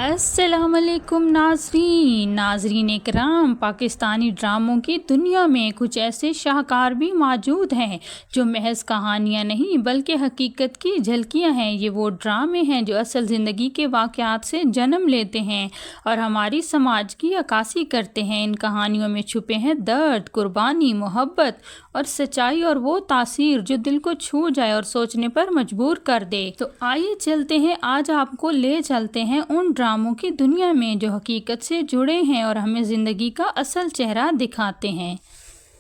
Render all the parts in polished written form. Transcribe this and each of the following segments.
السلام علیکم ناظرین اکرام، پاکستانی ڈراموں کی دنیا میں کچھ ایسے شاہکار بھی موجود ہیں جو محض کہانیاں نہیں بلکہ حقیقت کی جھلکیاں ہیں۔ یہ وہ ڈرامے ہیں جو اصل زندگی کے واقعات سے جنم لیتے ہیں اور ہماری سماج کی عکاسی کرتے ہیں۔ ان کہانیوں میں چھپے ہیں درد، قربانی، محبت اور سچائی، اور وہ تاثیر جو دل کو چھو جائے اور سوچنے پر مجبور کر دے۔ تو آئیے چلتے ہیں، آج آپ کو لے چلتے ہیں ان ڈراموں کی دنیا میں جو حقیقت سے جڑے ہیں اور ہمیں زندگی کا اصل چہرہ دکھاتے ہیں۔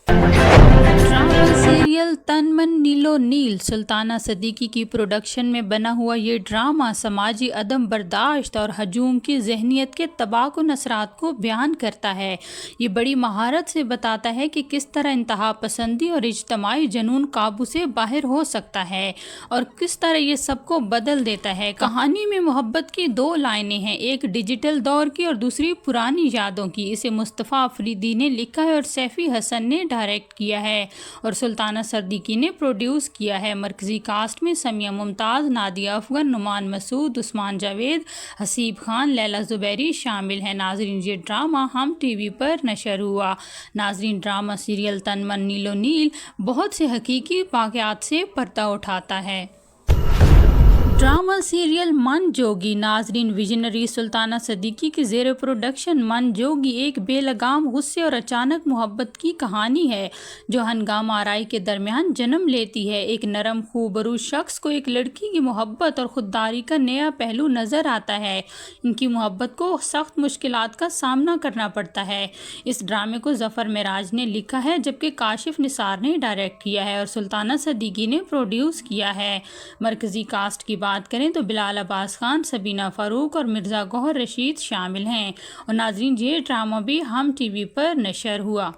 ڈرامہ سیریل تن من نیلو نیل سلطانہ صدیقی کی پروڈکشن میں بنا ہوا یہ ڈرامہ سماجی عدم برداشت اور ہجوم کی ذہنیت کے تباہ کن اثرات کو بیان کرتا ہے۔ یہ بڑی مہارت سے بتاتا ہے کہ کس طرح انتہا پسندی اور اجتماعی جنون قابو سے باہر ہو سکتا ہے اور کس طرح یہ سب کو بدل دیتا ہے۔ کہانی میں محبت کی دو لائنیں ہیں، ایک ڈیجیٹل دور کی اور دوسری پرانی یادوں کی۔ اسے مصطفیٰ افریدی نے لکھا ہے اور سیفی حسن نے ڈائریکٹ کیا ہے اور سلطانہ صدیقی نے پروڈیوس کیا ہے۔ مرکزی کاسٹ میں سمیہ ممتاز، نادیہ افغن، نعمان مسعود، عثمان جاوید، حسیب خان، لیلا زبیری شامل ہیں۔ ناظرین، یہ ڈرامہ ہم ٹی وی پر نشر ہوا۔ ناظرین، ڈرامہ سیریل تن من نیلو نیل بہت سے حقیقی واقعات سے پردہ اٹھاتا ہے۔ ڈرامہ سیریل من جوگی۔ ناظرین، ویژنری سلطانہ صدیقی کی زیر پروڈکشن من جوگی ایک بے لگام غصے اور اچانک محبت کی کہانی ہے جو ہنگامہ آرائی کے درمیان جنم لیتی ہے۔ ایک نرم خوبرو شخص کو ایک لڑکی کی محبت اور خودداری کا نیا پہلو نظر آتا ہے۔ ان کی محبت کو سخت مشکلات کا سامنا کرنا پڑتا ہے۔ اس ڈرامے کو ظفر معراج نے لکھا ہے جبکہ کاشف نثار نے ڈائریکٹ کیا ہے اور سلطانہ صدیقی نے پروڈیوس کیا ہے۔ مرکزی کاسٹ کی بات کریں تو بلال عباس خان، سبینہ فاروق اور مرزا گوہر رشید شامل ہیں۔ اور ناظرین، یہ ڈرامہ بھی ہم ٹی وی پر نشر ہوا۔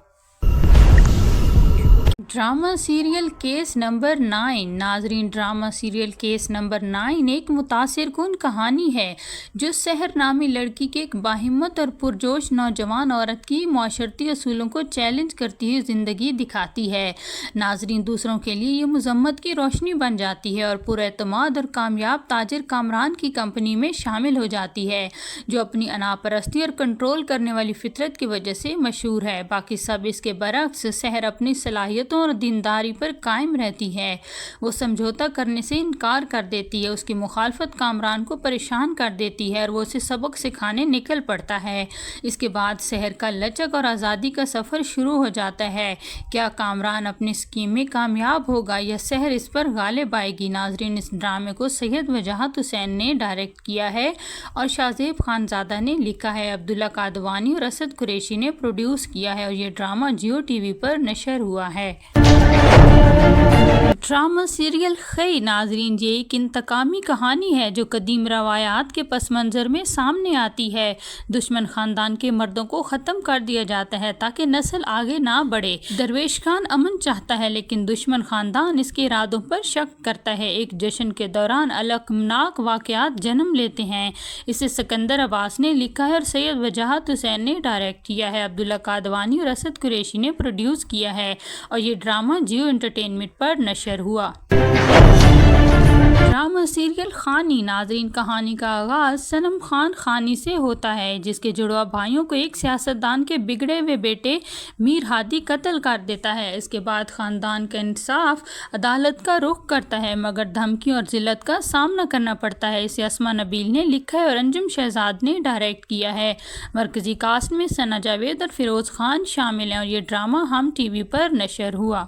Drama serial case number 9۔ ناظرین، ڈرامہ سیریل کیس نمبر 9 ایک متاثر کن کہانی ہے جو سحر نامی لڑکی کے ایک باہمت اور پرجوش نوجوان عورت کی معاشرتی اصولوں کو چیلنج کرتی ہوئی زندگی دکھاتی ہے۔ ناظرین، دوسروں کے لیے یہ مذمت کی روشنی بن جاتی ہے اور پراعتماد اور کامیاب تاجر کامران کی کمپنی میں شامل ہو جاتی ہے جو اپنی انا پرستی اور کنٹرول کرنے والی فطرت کی وجہ سے مشہور ہے۔ باقی سب اس کے برعکس، سحر اپنی صلاحیتوں اور دینداری پر قائم رہتی ہے۔ وہ سمجھوتا کرنے سے انکار کر دیتی ہے، اس کی مخالفت کامران کو پریشان کر دیتی ہے اور وہ اسے سبق سکھانے نکل پڑتا ہے۔ اس کے بعد سحر کا لچک اور آزادی کا سفر شروع ہو جاتا ہے۔ کیا کامران اپنی اسکیم میں کامیاب ہوگا یا سحر اس پر غالب آئے گی؟ ناظرین، اس ڈرامے کو سید وجاہت حسین نے ڈائریکٹ کیا ہے اور شاہزیب خانزادہ نے لکھا ہے۔ عبداللہ قادوانی اور اسد قریشی نے پروڈیوس کیا ہے اور یہ ڈرامہ جیو ٹی وی پر نشر ہوا ہے۔ ڈرامہ سیریل خی۔ ناظرین، یہ ایک انتقامی کہانی ہے جو قدیم روایات کے پس منظر میں سامنے آتی ہے۔ دشمن خاندان کے مردوں کو ختم کر دیا جاتا ہے تاکہ نسل آگے نہ بڑھے۔ درویش خان امن چاہتا ہے لیکن دشمن خاندان اس کے ارادوں پر شک کرتا ہے۔ ایک جشن کے دوران الکمناک واقعات جنم لیتے ہیں۔ اسے سکندر عباس نے لکھا ہے اور سید وجاہت حسین نے ڈائریکٹ کیا ہے۔ عبداللہ قادوانی اور اسد قریشی نے پروڈیوس کیا ہے اور یہ ڈرامہ جیو انٹرٹینمنٹ پر نشر ہوا۔ ڈرامہ سیریل خانی۔ ناظرین، کہانی کا آغاز صنم خان خانی سے ہوتا ہے جس کے جڑواں بھائیوں کو ایک سیاستدان کے بگڑے ہوئے بیٹے میر ہادی قتل کر دیتا ہے۔ اس کے بعد خاندان کا انصاف عدالت کا رخ کرتا ہے مگر دھمکیوں اور ذلت کا سامنا کرنا پڑتا ہے۔ اسے اسما نبیل نے لکھا ہے اور انجم شہزاد نے ڈائریکٹ کیا ہے۔ مرکزی کاسٹ میں ثنا جاوید اور فیروز خان شامل ہیں اور یہ ڈرامہ ہم ٹی وی پر نشر ہوا۔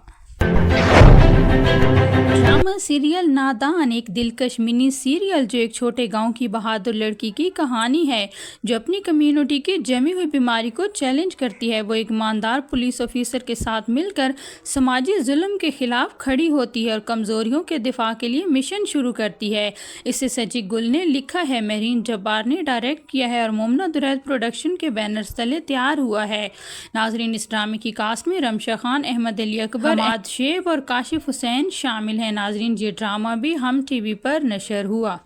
ڈرامہ سیریل نادان ایک دلکش منی سیریل جو ایک چھوٹے گاؤں کی بہادر لڑکی کی کہانی ہے جو اپنی کمیونٹی کی جمی ہوئی بیماری کو چیلنج کرتی ہے۔ وہ ایک ایماندار پولیس آفیسر کے ساتھ مل کر سماجی ظلم کے خلاف کھڑی ہوتی ہے اور کمزوریوں کے دفاع کے لیے مشن شروع کرتی ہے۔ اسے سجی گل نے لکھا ہے، مہرین جبار نے ڈائریکٹ کیا ہے اور مومنہ درید پروڈکشن کے بینر تلے تیار ہوا ہے۔ ناظرین، اس ڈرامے کی کاسٹ میں رمشا خان، احمد علی اکبر، حماد شیب اور کاشف حسین شامل ہیں۔ ناظرین، یہ ڈرامہ بھی ہم ٹی وی پر نشر ہوا۔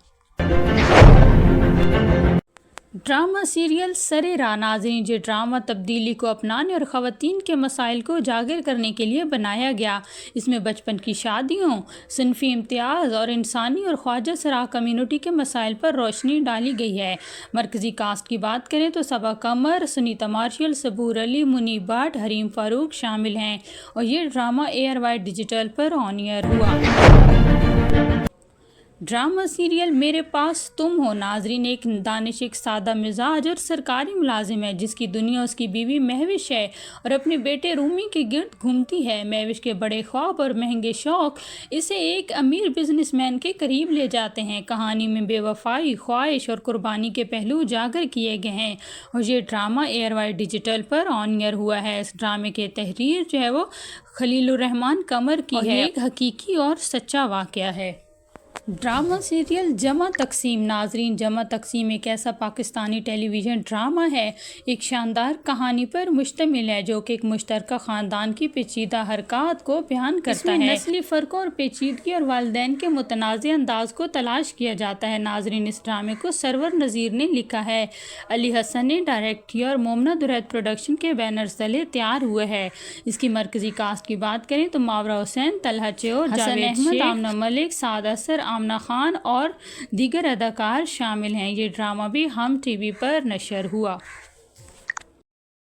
ڈرامہ سیریل سرے راہ ناظرین یہ ڈرامہ تبدیلی کو اپنانے اور خواتین کے مسائل کو اجاگر کرنے کے لیے بنایا گیا۔ اس میں بچپن کی شادیوں، صنفی امتیاز اور انسانی اور خواجہ سراہ کمیونٹی کے مسائل پر روشنی ڈالی گئی ہے۔ مرکزی کاسٹ کی بات کریں تو صبا قمر، سنیتا مارشل، صبور علی، منیب بٹ، حریم فاروق شامل ہیں اور یہ ڈرامہ ARY ڈیجیٹل پر آن ایئر ہوا۔ ڈرامہ سیریل میرے پاس تم ہو ناظرین ایک دانش ایک سادہ مزاج اور سرکاری ملازم ہے جس کی دنیا اس کی بیوی مہوش ہے اور اپنے بیٹے رومی کے گرد گھومتی ہے۔ مہوش کے بڑے خواب اور مہنگے شوق اسے ایک امیر بزنس مین کے قریب لے جاتے ہیں۔ کہانی میں بے وفائی، خواہش اور قربانی کے پہلو اجاگر کیے گئے ہیں اور یہ ڈرامہ ARY ڈیجیٹل پر آن ایئر ہوا ہے۔ اس ڈرامے کے تحریر جو ہے وہ خلیل الرحمن قمر کی ہے، ایک حقیقی اور سچا واقعہ ہے۔ ڈرامہ سیریل جمع تقسیم ناظرین جمع تقسیم ایک ایسا پاکستانی ٹیلی ویژن ڈرامہ ہے، ایک شاندار کہانی پر مشتمل ہے جو کہ ایک مشترکہ خاندان کی پیچیدہ حرکات کو بیان کرتا ہے۔ اس میں نسلی فرقوں اور پیچیدگی اور والدین کے متنازع انداز کو تلاش کیا جاتا ہے۔ ناظرین اس ڈرامے کو سرور نذیر نے لکھا ہے، علی حسن نے ڈائریکٹ کیا اور مومنہ درید پروڈکشن کے بینر تلے تیار ہوئے ہے۔ اس کی مرکزی کاسٹ کی بات کریں تو ماورا حسین، طلحہ چیور، حسن احمد، آمنہ ملک، سعد اثر، آمنہ خان اور دیگر اداکار شامل ہیں۔ یہ ڈرامہ بھی ہم ٹی وی پر نشر ہوا۔